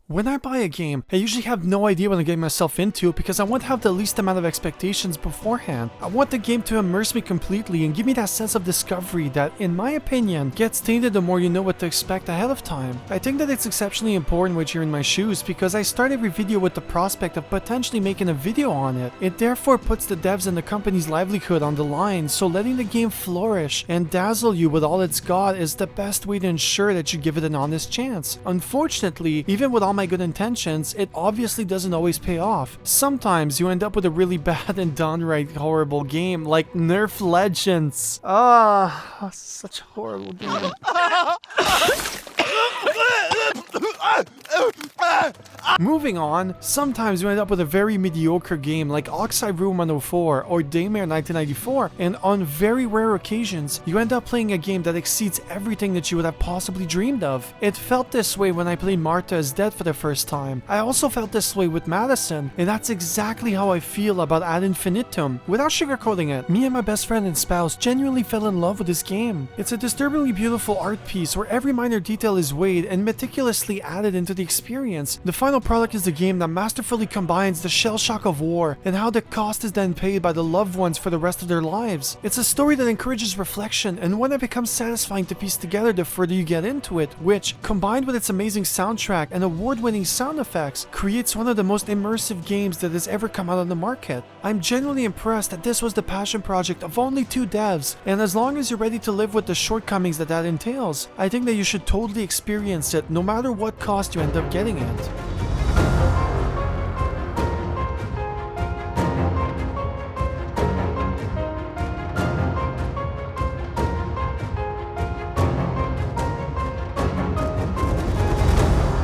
When I buy a game, I usually have no idea what I'm getting myself into because I want to have the least amount of expectations beforehand. I want the game to immerse me completely and give me that sense of discovery that, in my opinion, gets tainted the more you know what to expect ahead of time. I think that it's exceptionally important when you're in my shoes because I start every video with the prospect of potentially making a video on it. It therefore puts the devs and the company's livelihood on the line, so letting the game flourish and dazzle you with all it's got is the best way to ensure that you give it an honest chance. Unfortunately, even with all my good intentions, it obviously doesn't always pay off. Sometimes you end up with a really bad and downright horrible game like Nerf Legends. Such a horrible game. Moving on, sometimes you end up with a very mediocre game like Oxide Room 104 or Daymare 1994, and on very rare occasions, you end up playing a game that exceeds everything that you would have possibly dreamed of. It felt this way when I played Martha is Dead for the first time. I also felt this way with Madison, and that's exactly how I feel about Ad Infinitum. Without sugarcoating it, me and my best friend and spouse genuinely fell in love with this game. It's a disturbingly beautiful art piece where every minor detail is weighed and meticulously added into the experience. The final product is the game that masterfully combines the shell shock of war and how the cost is then paid by the loved ones for the rest of their lives. It's a story that encourages reflection and one that becomes satisfying to piece together the further you get into it, which, combined with its amazing soundtrack and award-winning sound effects, creates one of the most immersive games that has ever come out on the market. I'm genuinely impressed that this was the passion project of only 2 devs, and as long as you're ready to live with the shortcomings that entails, I think that you should totally experience it no matter what cost you end up getting it.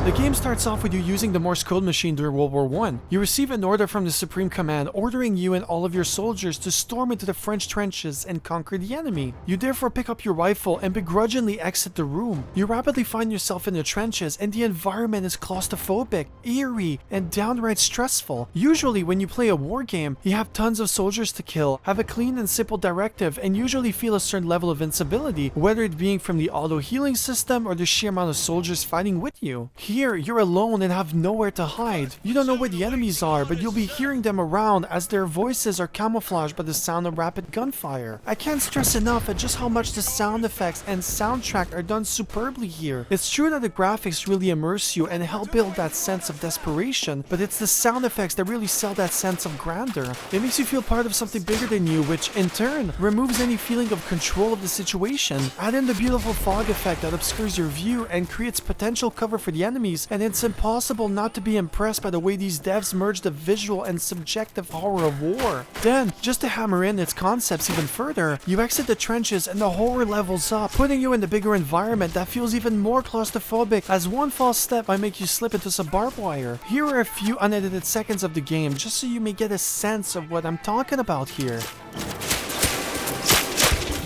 The game starts off with you using the Morse code machine during World War I. You receive an order from the Supreme Command ordering you and all of your soldiers to storm into the French trenches and conquer the enemy. You therefore pick up your rifle and begrudgingly exit the room. You rapidly find yourself in the trenches and the environment is claustrophobic, eerie, and downright stressful. Usually when you play a war game, you have tons of soldiers to kill, have a clean and simple directive, and usually feel a certain level of invincibility, whether it being from the auto-healing system or the sheer amount of soldiers fighting with you. Here, you're alone and have nowhere to hide. You don't know where the enemies are, but you'll be hearing them around as their voices are camouflaged by the sound of rapid gunfire. I can't stress enough at just how much the sound effects and soundtrack are done superbly here. It's true that the graphics really immerse you and help build that sense of desperation, but it's the sound effects that really sell that sense of grandeur. It makes you feel part of something bigger than you, which in turn removes any feeling of control of the situation. Add in the beautiful fog effect that obscures your view and creates potential cover for the enemies, and it's impossible not to be impressed by the way these devs merge the visual and subjective horror of war. Then, just to hammer in its concepts even further, you exit the trenches and the horror levels up, putting you in the bigger environment that feels even more claustrophobic as one false step might make you slip into some barbed wire. Here are a few unedited seconds of the game just so you may get a sense of what I'm talking about here.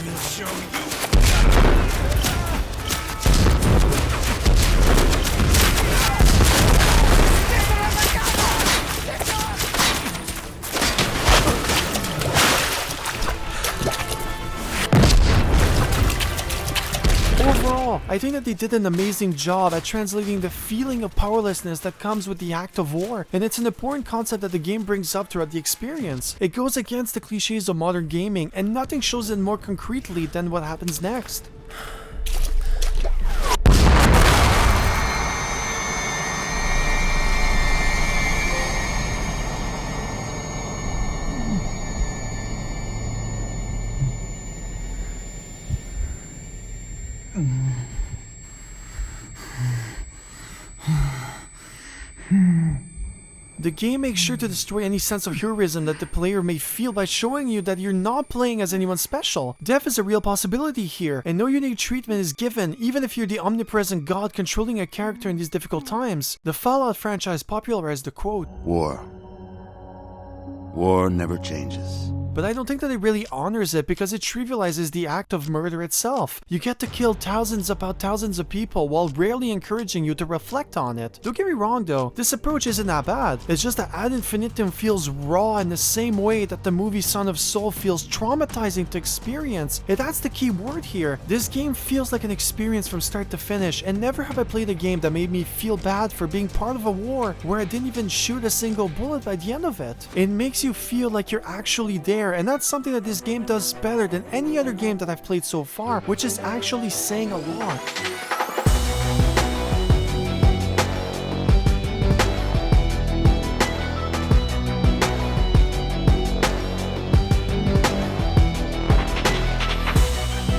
We'll show you. Overall, I think that they did an amazing job at translating the feeling of powerlessness that comes with the act of war, and it's an important concept that the game brings up throughout the experience. It goes against the cliches of modern gaming, and nothing shows it more concretely than what happens next. The game makes sure to destroy any sense of heroism that the player may feel by showing you that you're not playing as anyone special. Death is a real possibility here, and no unique treatment is given, even if you're the omnipresent god controlling a character in these difficult times. The Fallout franchise popularized the quote, War never changes. but I don't think that it really honors it because it trivializes the act of murder itself. You get to kill thousands of people while rarely encouraging you to reflect on it. Don't get me wrong though, this approach isn't that bad. It's just that Ad Infinitum feels raw in the same way that the movie Son of Soul feels traumatizing to experience. And that's the key word here. This game feels like an experience from start to finish, and never have I played a game that made me feel bad for being part of a war where I didn't even shoot a single bullet by the end of it. It makes you feel like you're actually there, and that's something that this game does better than any other game that I've played so far, which is actually saying a lot.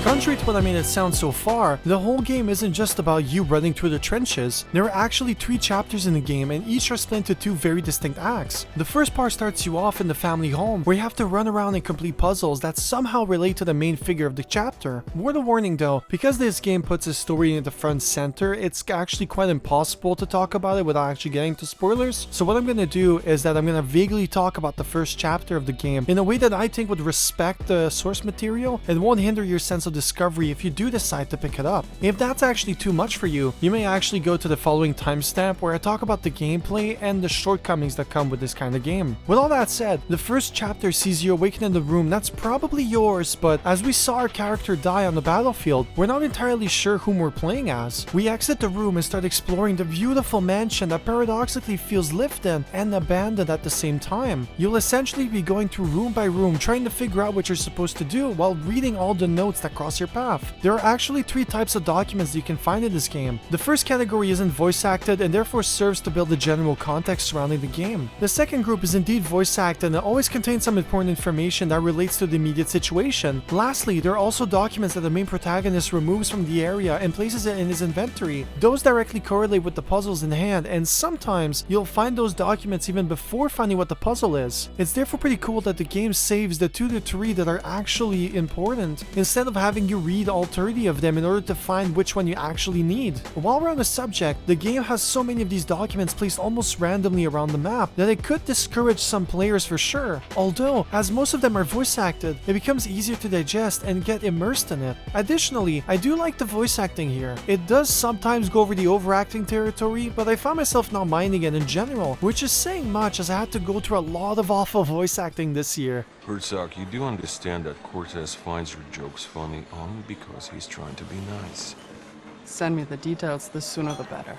Contrary to what I made it sound so far, the whole game isn't just about you running through the trenches. There are actually 3 chapters in the game, and each are split into 2 very distinct acts. The first part starts you off in the family home, where you have to run around and complete puzzles that somehow relate to the main figure of the chapter. Word of warning though, because this game puts a story in the front center, it's actually quite impossible to talk about it without actually getting to spoilers. So what I'm gonna do is that I'm gonna vaguely talk about the first chapter of the game in a way that I think would respect the source material and won't hinder your sense of discovery if you do decide to pick it up. If that's actually too much for you, you may actually go to the following timestamp where I talk about the gameplay and the shortcomings that come with this kind of game. With all that said, the first chapter sees you awaken in the room that's probably yours, but as we saw our character die on the battlefield, we're not entirely sure whom we're playing as. We exit the room and start exploring the beautiful mansion that paradoxically feels lived in and abandoned at the same time. You'll essentially be going through room by room trying to figure out what you're supposed to do while reading all the notes that cross your path. There are actually 3 types of documents that you can find in this game. The first category isn't voice acted and therefore serves to build the general context surrounding the game. The second group is indeed voice acted and it always contains some important information that relates to the immediate situation. Lastly, there are also documents that the main protagonist removes from the area and places it in his inventory. Those directly correlate with the puzzles in hand, and sometimes you'll find those documents even before finding what the puzzle is. It's therefore pretty cool that the game saves the 2 to 3 that are actually important, instead of having you read all 30 of them in order to find which one you actually need. While we're on the subject, the game has so many of these documents placed almost randomly around the map that it could discourage some players for sure. Although, as most of them are voice acted, it becomes easier to digest and get immersed in it. Additionally, I do like the voice acting here. It does sometimes go over the overacting territory, but I found myself not minding it in general, which is saying much as I had to go through a lot of awful voice acting this year. Herzog, you do understand that Cortez finds your jokes funny only because he's trying to be nice. Send me the details, the sooner the better.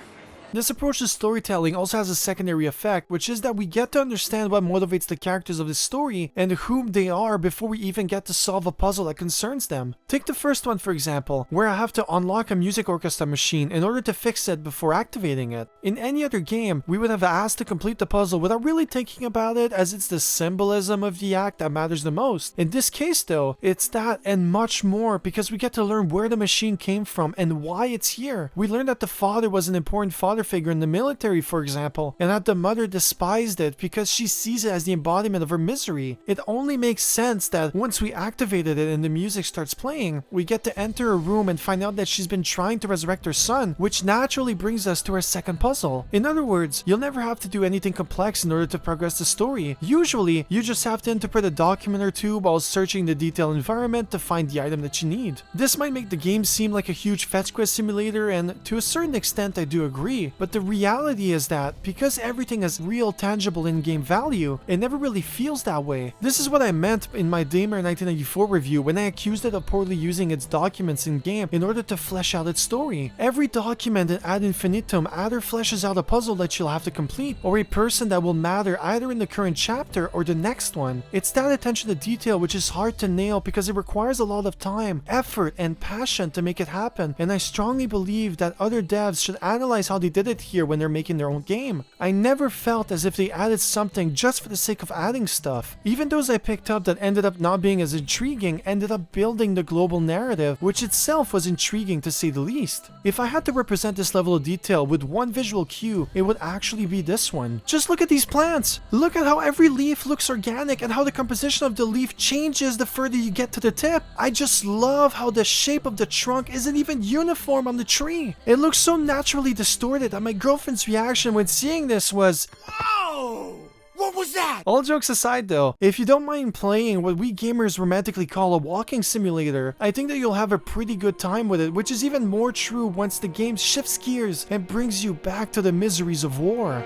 This approach to storytelling also has a secondary effect, which is that we get to understand what motivates the characters of the story and whom they are before we even get to solve a puzzle that concerns them. Take the first one for example, where I have to unlock a music orchestra machine in order to fix it before activating it. In any other game, we would have asked to complete the puzzle without really thinking about it, as it's the symbolism of the act that matters the most. In this case though, it's that and much more, because we get to learn where the machine came from and why it's here. We learn that the father was an important father figure in the military, for example, and that the mother despised it because she sees it as the embodiment of her misery. It only makes sense that once we activated it and the music starts playing, we get to enter a room and find out that she's been trying to resurrect her son, which naturally brings us to our second puzzle. In other words, you'll never have to do anything complex in order to progress the story. Usually, you just have to interpret a document or 2 while searching the detailed environment to find the item that you need. This might make the game seem like a huge fetch quest simulator, and to a certain extent I do agree. But the reality is that, because everything has real tangible in-game value, it never really feels that way. This is what I meant in my Damer 1994 review when I accused it of poorly using its documents in-game in order to flesh out its story. Every document in Ad Infinitum either fleshes out a puzzle that you'll have to complete, or a person that will matter either in the current chapter or the next one. It's that attention to detail which is hard to nail because it requires a lot of time, effort, and passion to make it happen, and I strongly believe that other devs should analyze how they did it here when they're making their own game. I never felt as if they added something just for the sake of adding stuff. Even those I picked up that ended up not being as intriguing ended up building the global narrative, which itself was intriguing to say the least. If I had to represent this level of detail with one visual cue, it would actually be this one. Just look at these plants! Look at how every leaf looks organic and how the composition of the leaf changes the further you get to the tip. I just love how the shape of the trunk isn't even uniform on the tree. It looks so naturally distorted that my girlfriend's reaction when seeing this was, Oh! Well, What was that? All jokes aside though, if you don't mind playing what we gamers romantically call a walking simulator, I think that you'll have a pretty good time with it, which is even more true once the game shifts gears and brings you back to the miseries of war.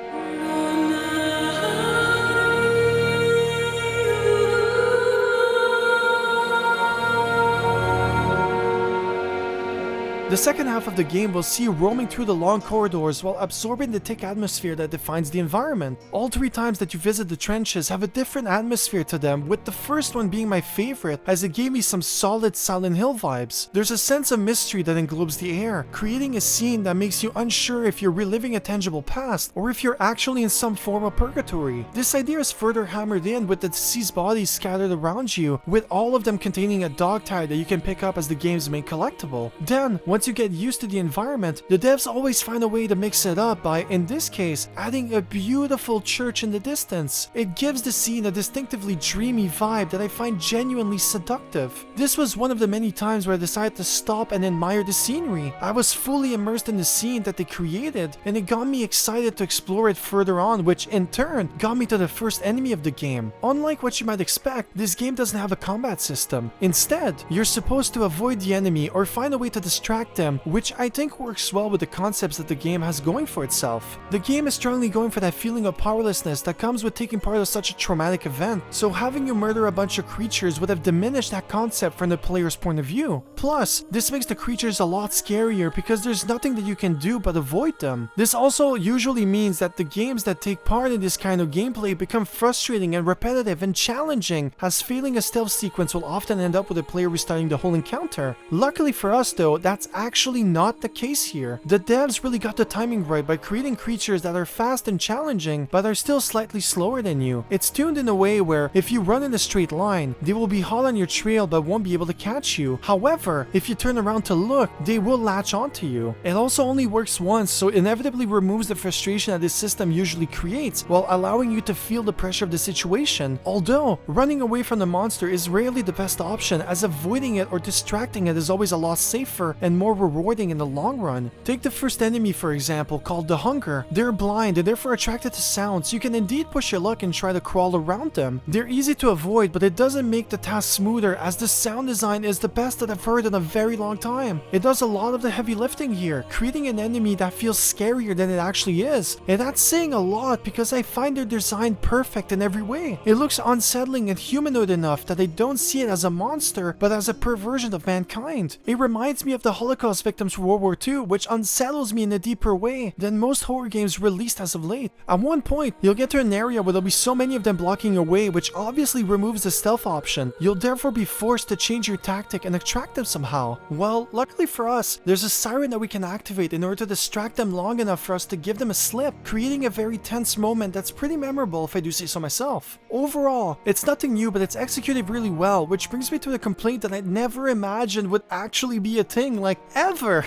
The second half of the game will see you roaming through the long corridors while absorbing the thick atmosphere that defines the environment. All 3 times that you visit the trenches have a different atmosphere to them, with the first one being my favorite as it gave me some solid Silent Hill vibes. There's a sense of mystery that englobes the air, creating a scene that makes you unsure if you're reliving a tangible past or if you're actually in some form of purgatory. This idea is further hammered in with the deceased bodies scattered around you, with all of them containing a dog tag that you can pick up as the game's main collectible. Then, once you get used to the environment, the devs always find a way to mix it up by, in this case, adding a beautiful church in the distance. It gives the scene a distinctively dreamy vibe that I find genuinely seductive. This was one of the many times where I decided to stop and admire the scenery. I was fully immersed in the scene that they created, and it got me excited to explore it further on, which in turn got me to the first enemy of the game. Unlike what you might expect, this game doesn't have a combat system. Instead, you're supposed to avoid the enemy or find a way to distract them, which I think works well with the concepts that the game has going for itself. The game is strongly going for that feeling of powerlessness that comes with taking part of such a traumatic event, so having you murder a bunch of creatures would have diminished that concept from the player's point of view. Plus, this makes the creatures a lot scarier because there's nothing that you can do but avoid them. This also usually means that the games that take part in this kind of gameplay become frustrating and repetitive and challenging, as failing a stealth sequence will often end up with the player restarting the whole encounter. Luckily for us though, that's actually not the case here. The devs really got the timing right by creating creatures that are fast and challenging, but are still slightly slower than you. It's tuned in a way where if you run in a straight line, they will be hot on your trail but won't be able to catch you. However, if you turn around to look, they will latch onto you. It also only works once, so inevitably removes the frustration that this system usually creates, while allowing you to feel the pressure of the situation. Although, running away from the monster is rarely the best option, as avoiding it or distracting it is always a lot safer and more rewarding in the long run. Take the first enemy for example, called the Hunger. They're blind and therefore attracted to sound, so you can indeed push your luck and try to crawl around them. They're easy to avoid, but it doesn't make the task smoother, as the sound design is the best that I've heard in a very long time. It does a lot of the heavy lifting here, creating an enemy that feels scarier than it actually is. And that's saying a lot because I find their design perfect in every way. It looks unsettling and humanoid enough that I don't see it as a monster, but as a perversion of mankind. It reminds me of the Holocaust victims from World War II, which unsettles me in a deeper way than most horror games released as of late. At one point, you'll get to an area where there'll be so many of them blocking your way, which obviously removes the stealth option. You'll therefore be forced to change your tactic and attract them somehow. Well, luckily for us, there's a siren that we can activate in order to distract them long enough for us to give them a slip, creating a very tense moment that's pretty memorable if I do say so myself. Overall, it's nothing new, but it's executed really well, which brings me to the complaint that I'd never imagined would actually be a thing, like ever.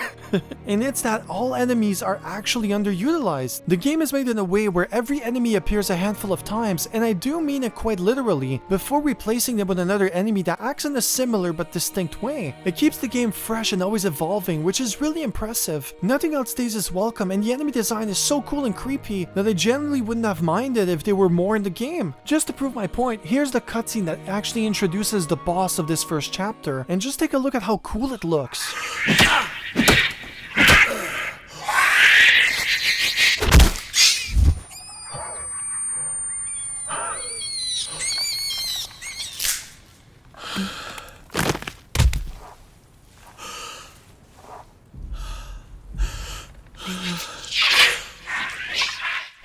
And it's that all enemies are actually underutilized. The game is made in a way where every enemy appears a handful of times, and I do mean it quite literally, before replacing them with another enemy that acts in a similar but distinct way. It keeps the game fresh and always evolving, which is really impressive. Nothing outstays its welcome, and the enemy design is so cool and creepy that I generally wouldn't have minded if they were more in the game. Just to prove my point, here's the cutscene that actually introduces the boss of this first chapter, and just take a look at how cool it looks.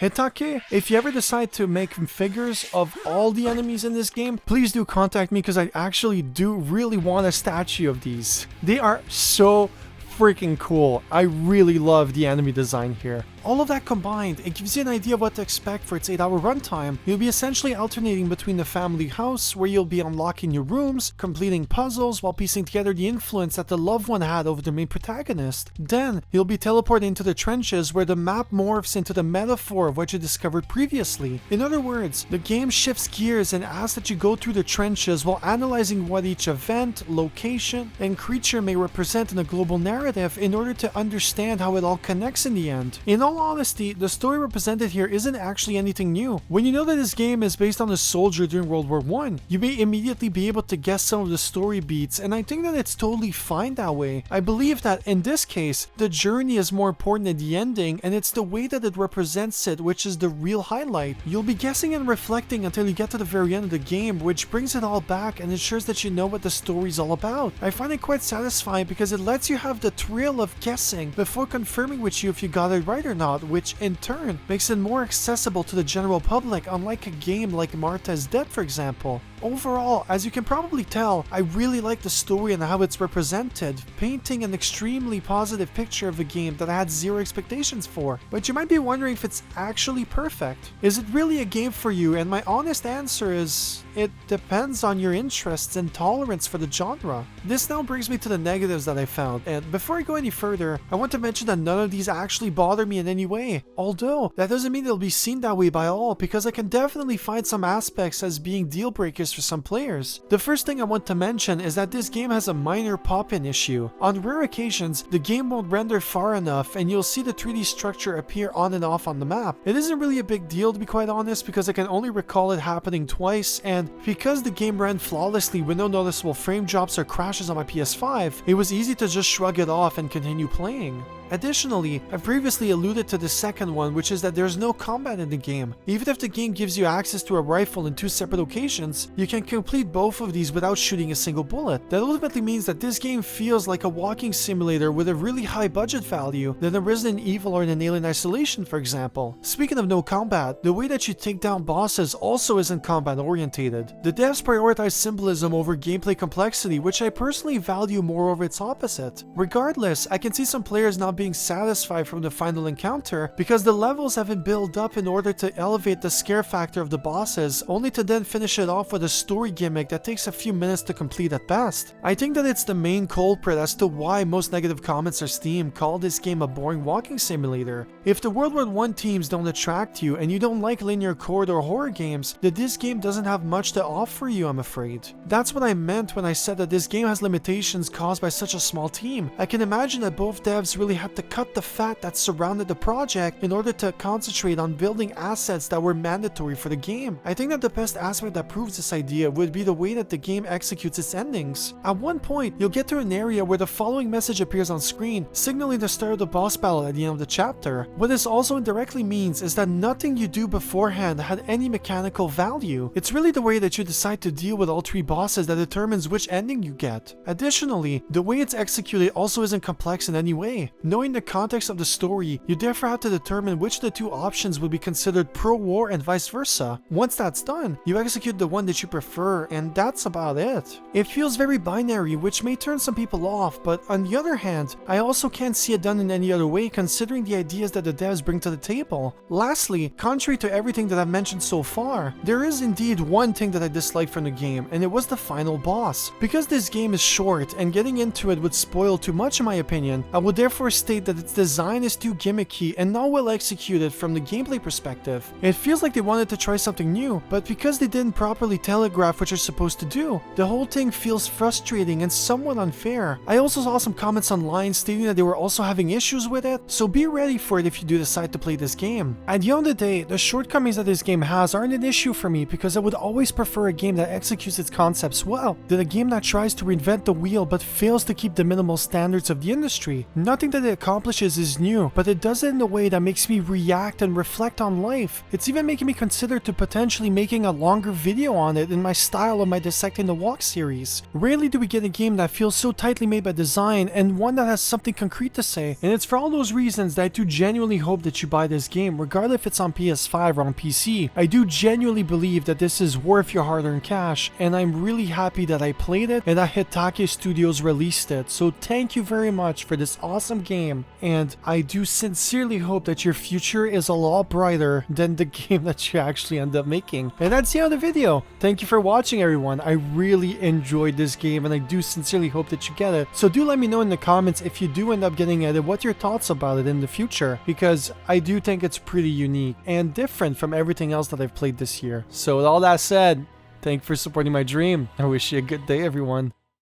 Hitake, if you ever decide to make figures of all the enemies in this game, please do contact me because I actually do really want a statue of these. They are so freaking cool. I really love the enemy design here. All of that combined, it gives you an idea of what to expect for its 8-hour runtime. You'll be essentially alternating between the family house, where you'll be unlocking your rooms, completing puzzles, while piecing together the influence that the loved one had over the main protagonist. Then, you'll be teleported into the trenches, where the map morphs into the metaphor of what you discovered previously. In other words, the game shifts gears and asks that you go through the trenches while analyzing what each event, location, and creature may represent in a global narrative in order to understand how it all connects in the end. In all all honesty, the story represented here isn't actually anything new. When you know that this game is based on a soldier during World War I, you may immediately be able to guess some of the story beats, and I think that it's totally fine that way. I believe that in this case, the journey is more important than the ending, and it's the way that it represents it which is the real highlight. You'll be guessing and reflecting until you get to the very end of the game, which brings it all back and ensures that you know what the story's all about. I find it quite satisfying because it lets you have the thrill of guessing before confirming with you if you got it right or not, which in turn makes it more accessible to the general public, unlike a game like Martha's Dead, for example. Overall, as you can probably tell, I really like the story and how it's represented, painting an extremely positive picture of a game that I had zero expectations for. But you might be wondering if it's actually perfect. Is it really a game for you? And my honest answer is, it depends on your interests and tolerance for the genre. This now brings me to the negatives that I found, and before I go any further, I want to mention that none of these actually bother me in any way. Although, that doesn't mean they'll be seen that way by all, because I can definitely find some aspects as being deal breakers for some players. The first thing I want to mention is that this game has a minor pop-in issue. On rare occasions, the game won't render far enough and you'll see the 3D structure appear on and off on the map. It isn't really a big deal, to be quite honest, because I can only recall it happening twice, and because the game ran flawlessly with no noticeable frame drops or crashes on my PS5, it was easy to just shrug it off and continue playing. Additionally, I've previously alluded to the second one, which is that there's no combat in the game. Even if the game gives you access to a rifle in two separate occasions, you can complete both of these without shooting a single bullet. That ultimately means that this game feels like a walking simulator with a really high budget value than a Resident Evil or an Alien Isolation, for example. Speaking of no combat, the way that you take down bosses also isn't combat orientated. The devs prioritize symbolism over gameplay complexity, which I personally value more over its opposite. Regardless, I can see some players not being satisfied from the final encounter because the levels have been built up in order to elevate the scare factor of the bosses, only to then finish it off with a story gimmick that takes a few minutes to complete at best. I think that it's the main culprit as to why most negative comments on Steam call this game a boring walking simulator. If the World War I themes don't attract you and you don't like linear corridor horror games, then this game doesn't have much to offer you, I'm afraid. That's what I meant when I said that this game has limitations caused by such a small team. I can imagine that both devs really had to cut the fat that surrounded the project in order to concentrate on building assets that were mandatory for the game. I think that the best aspect that proves this idea would be the way that the game executes its endings. At one point, you'll get to an area where the following message appears on screen, signaling the start of the boss battle at the end of the chapter. What this also indirectly means is that nothing you do beforehand had any mechanical value. It's really the way that you decide to deal with all three bosses that determines which ending you get. Additionally, the way it's executed also isn't complex in any way. Knowing the context of the story, you therefore have to determine which of the two options will be considered pro-war and vice versa. Once that's done, you execute the one that you prefer, and that's about it. It feels very binary, which may turn some people off, but on the other hand, I also can't see it done in any other way considering the ideas that the devs bring to the table. Lastly, contrary to everything that I've mentioned so far, there is indeed one thing that I dislike from the game, and it was the final boss. Because this game is short, and getting into it would spoil too much in my opinion, I would therefore state that its design is too gimmicky and not well executed from the gameplay perspective. It feels like they wanted to try something new, but because they didn't properly telegraph what you're supposed to do, the whole thing feels frustrating and somewhat unfair. I also saw some comments online stating that they were also having issues with it, so be ready for it if you do decide to play this game. At the end of the day, the shortcomings that this game has aren't an issue for me because I would always prefer a game that executes its concepts well than a game that tries to reinvent the wheel but fails to keep the minimal standards of the industry. Nothing that it accomplishes is new, but it does it in a way that makes me react and reflect on life. It's even making me consider to potentially making a longer video on it in my style of my Dissecting the Walk series. Rarely do we get a game that feels so tightly made by design and one that has something concrete to say, and it's for all those reasons that I do genuinely hope that you buy this game, regardless if it's on PS5 or on PC. I do genuinely believe that this is worth your hard-earned cash, and I'm really happy that I played it and that Hitake Studios released it, so thank you very much for this awesome game, and I do sincerely hope that your future is a lot brighter than the game that you actually end up making. And that's the end of the video. Thank you for watching, everyone. I really enjoyed this game, and I do sincerely hope that you get it. So do let me know in the comments if you do end up getting it and what your thoughts about it in the future, because I do think it's pretty unique and different from everything else that I've played this year. So with all that said, thank you for supporting my dream. I wish you a good day, everyone.